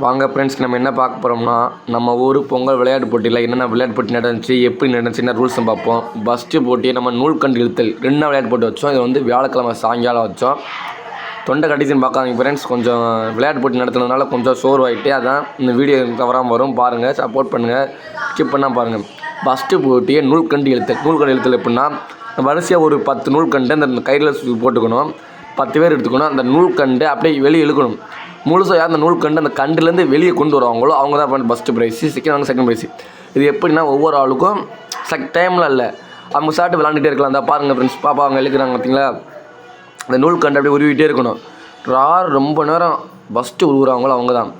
வாங்க ஃப்ரெண்ட்ஸ்க்கு நம்ம என்ன பார்க்க போகிறோம்னா, நம்ம ஊர் பொங்கல் விளையாட்டு போட்டியில் என்னென்ன விளையாட்டு போட்டி நடந்துச்சு, எப்படி நடந்துச்சுன்னு ரூல்ஸும் பார்ப்போம். ஃபஸ்ட்டு போட்டியை நம்ம நூல்கண்டு இழுத்தல் 2 விளையாட்டு போட்டி வச்சோம். இது வந்து வியாழக்கிழமை சாயங்காலம் வச்சோம். தொண்டை கட்டிச்சுன்னு பார்க்காதீங்க ஃப்ரெண்ட்ஸ், கொஞ்சம் விளையாட்டு போட்டி நடத்துனதுனால கொஞ்சம் சோர்வாயிட்டு, அதான் இந்த வீடியோ தவறாமல் வரும். பாருங்கள், சப்போர்ட் பண்ணுங்கள், ஸ்கிப் பண்ணால் பாருங்கள். ஃபஸ்ட்டு போட்டியை நூல்கண்டு இழுத்தல் எப்படின்னா, வரிசையாக ஒரு 10 நூல்கண்டு அந்த கையில் போட்டுக்கணும். 10 பேர் எடுத்துக்கணும். அந்த நூல்கண்டு அப்படியே வெளியே இழுக்கணும். முழுசாக யார் அந்த நூல்கண்டு அந்த கண்டுலேருந்து வெளியே கொண்டு வருவாங்களோ அவங்க தான் ஃபஸ்ட்டு ப்ரைஸு, செகண்ட் ப்ரைஸு. இது எப்படின்னா, ஒவ்வொரு ஆளுக்கும் டைமில் இல்லை, அவங்க சாப்பிட்டு விளாண்டுட்டே இருக்கலாம். அந்த பாருங்கள் ஃப்ரெண்ட்ஸ், பாப்பா அவங்க இழுக்கிறாங்க பார்த்தீங்களா, அந்த நூல்கண்டு அப்படியே உருவிட்டே இருக்கணும். ரொம்ப நேரம் ஃபஸ்ட்டு உருவுறாங்களோ அவங்க தான்.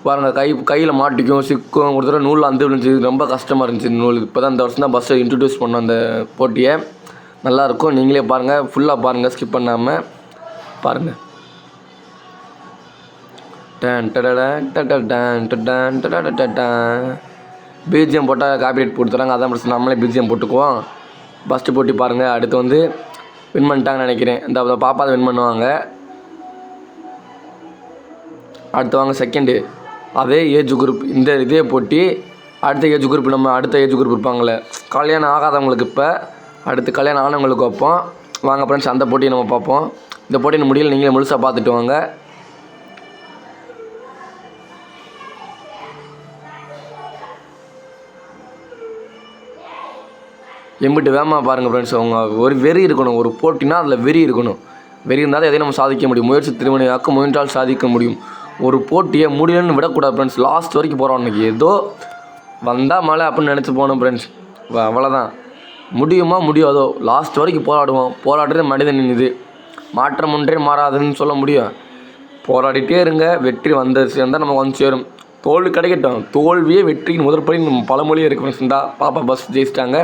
பாருங்கள், கையில் மாட்டிக்கும், சிக்கும், ஒரு தடவை நூலில் அந்த விழுந்துச்சு. ரொம்ப கஷ்டமாக இருந்துச்சு இந்த நூல். இப்போ தான் இந்த வருஷம் தான் ஃபஸ்ட்டு இன்ட்ரடியூஸ் பண்ணோம் அந்த போட்டியை. நல்லாயிருக்கும், நீங்களே பாருங்கள், ஃபுல்லாக பாருங்கள், ஸ்கிப் பண்ணாமல் பாருங்கள். பிஜிஎம் போட்டால் காப்பிரைட் போட்டுறாங்க, அதான் பிரச்சனை. நம்மளே பிஜிஎம் போட்டுக்குவோம். ஃபஸ்ட்டு போட்டி பாருங்கள். அடுத்து வந்து வின் பண்ணிட்டாங்கன்னு நினைக்கிறேன். இந்த பாப்பா தான் வின் பண்ணுவாங்க. அடுத்து வாங்க செகண்டு, அதே ஏஜ் குரூப். இதே போட்டி அடுத்த ஏஜ் குரூப், நம்ம அடுத்த ஏஜ் குரூப் இருப்பாங்களே, கல்யாணம் ஆகாதவங்களுக்கு. இப்போ அடுத்து கல்யாணம் ஆனவங்களுக்கு வைப்போம். வாங்க ஃப்ரெண்ட்ஸ், அந்த போட்டியை நம்ம பார்ப்போம். இந்த போட்டியின் முடியல, நீங்களே முழுசாக பார்த்துட்டு வாங்க. எம்பிட்டு வேகமாக பாருங்கள் ஃப்ரெண்ட்ஸ். அவங்க ஒரு வெறி இருக்கணும். ஒரு போட்டினா அதில் வெறி இருக்கணும். வெறி இருந்தால் தான் எதையும் நம்ம சாதிக்க முடியும். முயற்சி திருமணியாக்க முயன்றால் சாதிக்க முடியும். ஒரு போட்டியை முடியலன்னு விடக்கூடாது ஃப்ரெண்ட்ஸ். லாஸ்ட் வரைக்கும் போகிறோம். அன்றைக்கி ஏதோ வந்தால் மழை அப்படின்னு நினச்சி போகணும் ஃப்ரெண்ட்ஸ். அவ்வளோதான். முடியுமா முடியாதோ லாஸ்ட் வரைக்கும் போராடுவோம். போராடுறது மனிதன் இது. மாற்றம் ஒன்றே மாறாதுன்னு சொல்ல முடியும். போராடிட்டே இருங்க, வெற்றி வந்து சேர்ந்தால் நமக்கு வந்து சேரும். தோல்வி கிடைக்கட்டும், தோல்வியே வெற்றியின் முதற்படி நம்ம பழமொழியே இருக்குது ஃப்ரெண்ட்ஸ்டா. பாப்பா பஸ் ஜெயிச்சிட்டாங்க.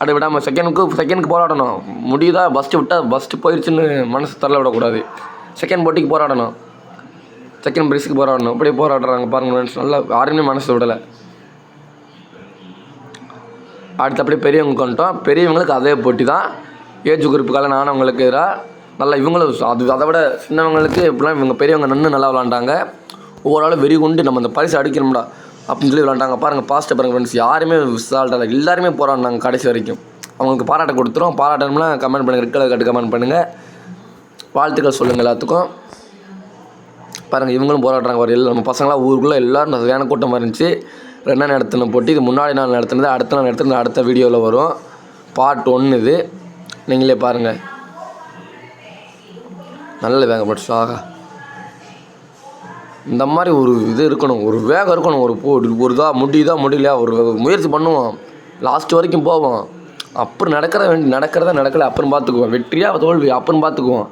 அதை விடாமல் செகண்டுக்கு போராடணும். முடியுதா, ஃபஸ்ட்டு போயிடுச்சுன்னு மனசு தள்ள விடக்கூடாது. செகண்ட் போட்டிக்கு போராடணும், செகண்ட் ப்ரைஸுக்கு போராடணும். அப்படியே போராடுறாங்க பாருங்கள் ஃப்ரெண்ட்ஸ். நல்லா யாருமே மனசு விடலை. அடுத்து அப்படியே பெரியவங்க வந்துட்டோம். பெரியவங்களுக்கு அதே போட்டி தான். ஏஜ் குரூப்புக்கால நானவங்களுக்கு எதிராக நல்லா இவங்களும் அதை விட சின்னவங்களுக்கு இப்படிலாம் இவங்க பெரியவங்க நல்லா விளாண்டாங்க. ஒவ்வொரு ஆளும் வெறி கொண்டு நம்ம அந்த பரிசு அடிக்கணும்டா அப்படின்னு சொல்லி விளாண்டாங்க. பாருங்கள், பாஸ்ட்டை பாருங்கள் ஃப்ரெண்ட்ஸ். யாருமே விசால்ட்டாக எல்லாருமே போராடினாங்க கடைசி வரைக்கும். அவங்களுக்கு பாராட்ட கொடுத்துரும். பாராட்டணும்னா கமெண்ட் பண்ணுங்கள், ரெட் கலர் கட்டு கமெண்ட் பண்ணுங்கள், வாழ்த்துக்கள் சொல்லுங்கள் எல்லாத்துக்கும். பாருங்கள், இவங்களும் போராடுறாங்க. ஒரு நம்ம பசங்களாம் ஊருக்குள்ளே எல்லோரும் சரியான கூட்டமாக இருந்துச்சு. 2 நாள் நடத்தின போட்டி. இது முன்னாடி நாள் நடத்துனது, அடுத்த நாள் நடத்துனது அடுத்த வீடியோவில் வரும். பார்ட் 1 இது, நீங்களே பாருங்கள். நல்ல வேகம் பட் ஆகா, இந்த மாதிரி ஒரு இது இருக்கணும், ஒரு வேகம் இருக்கணும். ஒரு இதாக முடியலையா, ஒரு முயற்சி பண்ணுவோம், லாஸ்ட் வரைக்கும் போவோம். அப்புறம் நடக்கலை அப்புறம் பார்த்துக்குவோம். வெற்றியாக தோல்வி அப்புறம் பார்த்துக்குவோம்.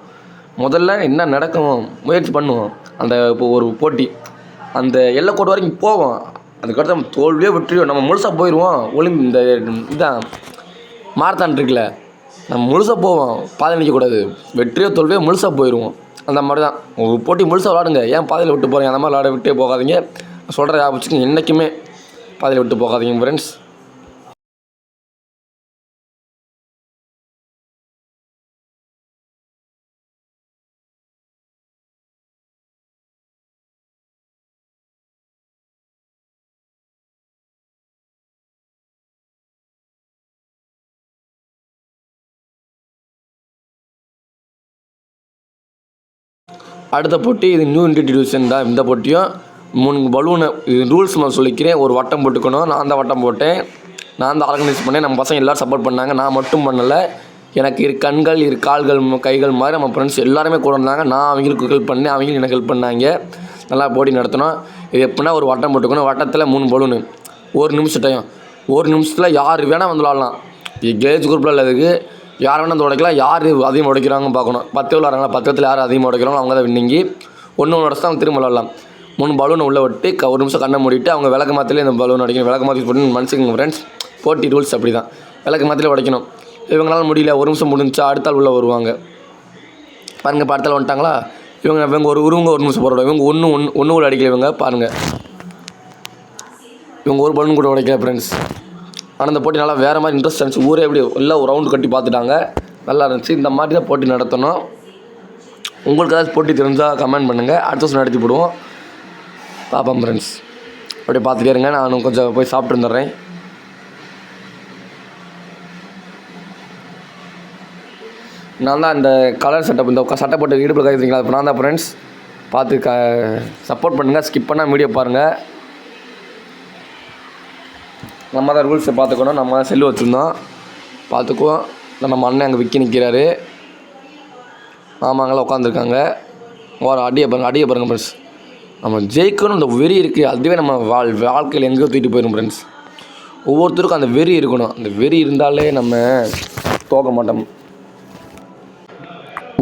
முதல்ல என்ன நடக்கும் முயற்சி பண்ணுவோம். அந்த இப்போ ஒரு போட்டி அந்த எல்லைக்கோடு வரைக்கும் போவோம். அதுக்கடுத்து நம்ம தோல்வியோ வெற்றியோ நம்ம முழுசாக போயிடுவோம். இந்த இதான் மாரத்தான் இருக்குல்ல, நம்ம முழுசாக போவோம். பாதை நிற்கக்கூடாது. வெற்றியோ தோல்வியோ முழுசாக போயிடுவோம். அந்த மாதிரி தான் ஒரு போட்டி முழுசாக விளாடுங்க. ஏன் பாதையில் விட்டு போகிறீங்க? அந்த மாதிரி விளாட விட்டே போகாதீங்க. சொல்கிற ஞாபகம் என்றைக்குமே பாதையில் விட்டு போகாதீங்க ஃப்ரெண்ட்ஸ். அடுத்த போட்டி இது நியூ இன்ட்ரடியூஷன் தான். இந்த போட்டியும் 3 பலூனை ரூல்ஸ் நான் சொல்லிக்கிறேன். ஒரு வட்டம் போட்டுக்கணும். நான் தான் வட்டம் போட்டேன், நான் தான் ஆர்கனைஸ் பண்ணேன். நம்ம பசங்க எல்லோரும் சப்போர்ட் பண்ணாங்க, நான் மட்டும் பண்ணலை. எனக்கு கண்கள் கால்கள் கைகள் மாதிரி நம்ம ஃப்ரெண்ட்ஸ் எல்லாருமே கூட இருந்தாங்க. நான் அவங்களுக்கு ஹெல்ப் பண்ணேன், அவங்களும் எனக்கு ஹெல்ப் பண்ணாங்க. நல்லா போட்டி நடத்தணும். இது எப்படின்னா, ஒரு வட்டம் போட்டுக்கணும். வட்டத்தில் 3 பலூனு, 1 நிமிஷம் டைம். 1 நிமிஷத்தில் யார் வேணால் வந்து விளாட்லாம். ஏஜ் குரூப்பில் உள்ளதுக்கு யார் வேணால் வந்து உடைக்கலாம். யார் அதிகமாக உடைக்கிறாங்கன்னு பார்க்கணும். 10 விளாட்றாங்களா, 10 யார் அதிகமாக உடைக்கிறாங்களோ அவங்க தான் வின்னிங்கி. 1 உடச்சு அவங்க திரும்ப விளாட்லாம். 3 பலூனை உள்ளே விட்டு 1 நிமிஷம் கண்ணை மூடிட்டு அவங்க விளக்கு மாத்திலே இந்த பலூன் உடைக்கணும். விளக்கு மாற்றி போட்டு மனுஷங்க ஃப்ரெண்ட்ஸ், போட்டி ரூல்ஸ் அப்படி தான். விளக்கு மாத்திலே உடைக்கணும். இவங்களால முடியல, 1 நிமிஷம் முடிஞ்சா அடுத்த ஆள் உள்ளே வருவாங்க. பாருங்கள், இப்போ அடுத்த ஆள் வந்துட்டாங்களா, இவங்க ஒரு 1 நிமிஷம் போராடுவாங்க. இவங்க ஒன்று கூட அடிக்கல. இவங்க பாருங்கள், இவங்க ஒரு பலூன் கூட உடைக்கல ஃப்ரெண்ட்ஸ். ஆனால் இந்த போட்டி நல்லா வேறு மாதிரி இன்ட்ரெஸ்ட் இருந்துச்சு. ஊரே எப்படி எல்லாம் ஒரு ரவுண்டு கட்டி பார்த்துட்டாங்க, நல்லா இருந்துச்சு. இந்த மாதிரி தான் போட்டி நடத்தணும். உங்களுக்கு ஏதாச்சும் போட்டி தெரிஞ்சால் கமெண்ட் பண்ணுங்கள், அடுத்த வருஷம் நடத்தி போடுவோம். பார்ப்போம் ஃப்ரெண்ட்ஸ். அப்படியே பார்த்துட்டே இருங்க, நானும் கொஞ்சம் போய் சாப்பிட்டு வந்துடுறேன். நான் தான் இந்த கலர் செட்டப், இந்த சட்டை போட்டு இடுப்பில் கைவிங்களா, இப்போ நான் தான் ஃப்ரெண்ட்ஸ். பார்த்து சப்போர்ட் பண்ணுங்கள், ஸ்கிப் பண்ணால் வீடியோ பாருங்கள். நம்ம தான் ரூல்ஸை பார்த்துக்கணும், நம்ம தான் செல்லு வச்சுருந்தோம் பார்த்துக்குவோம். நம்ம அண்ணன் அங்கே விற்க நிற்கிறாரு, மாமாங்களாம் உட்காந்துருக்காங்க. ஒரு அடியை பாருங்கள் ஃப்ரெண்ட்ஸ். நம்ம ஜெயிக்கணும் அந்த வெறி இருக்குது, அதுவே நம்ம வாழ்க்கையில் எங்கேயோ தூக்கிட்டு போயிடும் ஃப்ரெண்ட்ஸ். ஒவ்வொருத்தருக்கும் அந்த வெறி இருக்கணும், அந்த வெறி இருந்தாலே நம்ம தோக்க மாட்டோம்.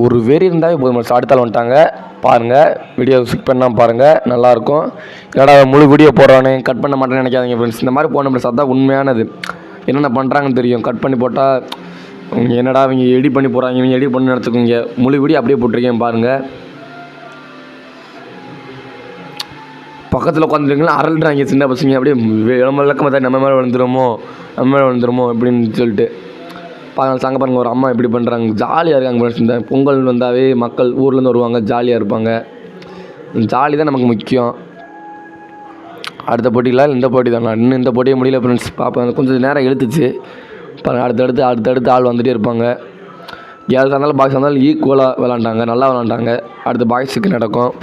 ஒரு வெறி இருந்தாலே போதும் ஃப்ரெண்ட்ஸ். அடுத்தால் வந்துட்டாங்க பாருங்கள், வீடியோ ஸ்கிப் பண்ணால் பாருங்கள், நல்லாயிருக்கும். ஏன்னா முழு வீடியோ போடுறானே கட் பண்ண மாட்டேன்னு நினைக்காதீங்க ஃப்ரெண்ட்ஸ். இந்த மாதிரி போன ஃப்ரெண்ட்ஸ் அதுதான் உண்மையானது. என்னென்ன பண்ணுறாங்கன்னு தெரியும். கட் பண்ணி போட்டால் என்னடா இவங்க எடிட் பண்ணி போகிறாங்க, இவங்க எடிட் பண்ணி எடுத்துக்கோங்க. முழு வீடியோ அப்படியே போட்டிருக்கேன் பாருங்கள். பக்கத்தில் உட்காந்துருக்கீங்களா அரள்றாங்க சின்ன பசங்க, அப்படியே விளக்கமாக நம்ம மேலே விழுந்துருமோ அப்படின்னு சொல்லிட்டு சாங்க பாருங்கள். ஒரு அம்மா எப்படி பண்ணுறாங்க, ஜாலியாக இருக்காங்க ஃப்ரெண்ட்ஸ். இந்த பொங்கல் வந்தாவே மக்கள் ஊர்லேருந்து வருவாங்க, ஜாலியாக இருப்பாங்க. ஜாலி தான் நமக்கு முக்கியம். அடுத்த போட்டியில் இந்த போட்டி தான், இன்னும் இந்த போட்டியே முடியல ஃப்ரெண்ட்ஸ். பார்ப்பேன், கொஞ்சம் நேரம் இழுத்துச்சு பாருங்கள். அடுத்தடுத்து ஆள் வந்துகிட்டே இருப்பாங்க. கேர்ள்ஸாக இருந்தாலும் பாய்ஸாக இருந்தாலும் ஈக்குவலாக விளாண்டாங்க, நல்லா விளாண்டாங்க. அடுத்து பாய்ஸுக்கு நடக்கும்.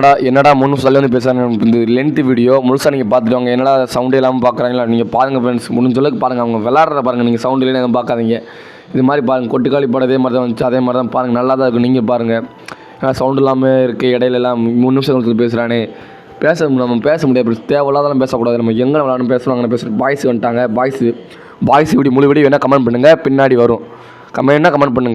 என்னடா 3 நிமிஷம் வந்து பேசுகிறாங்க. இந்த லென்த் வீடியோ முழுசாக நீங்கள் பார்த்துட்டு வாங்க. என்னடா சவுண்டு இல்லாமல் பார்க்குறாங்களா நீங்கள் பாருங்கள் ஃப்ரெண்ட்ஸ். முடிஞ்ச அளவுக்கு பாருங்கள். அவங்க விளாட்றத பாருங்கள். நீங்கள் சவுண்டு இல்லைன்னு பார்க்காதீங்க. இது மாதிரி பாருங்கள். கொட்டுக்காளி படம் இதே மாதிரி தான் வந்துச்சு. அதே மாதிரி தான் பாருங்கள். நல்லா தான் இருக்கும். நீங்கள் பாருங்கள். சவுண்டு இல்லாமல் இருக்குது. இடையில எல்லாம் 3 நிமிஷம் கழிச்சு பேசுகிறானே நம்ம பேச முடியாது. தேவையில்லாதெல்லாம் பேசக்கூடாது. நம்ம எங்கே விளாடணும் பேசணும் அங்கே பேசுகிறோம். பாய்ஸ் வந்துட்டாங்க. பாய்ஸ் வீடியோ முழு வீடியோ வேணால் கமெண்ட் பண்ணுங்கள். பின்னாடி வரும். கமெண்ட் பண்ணுங்கள்.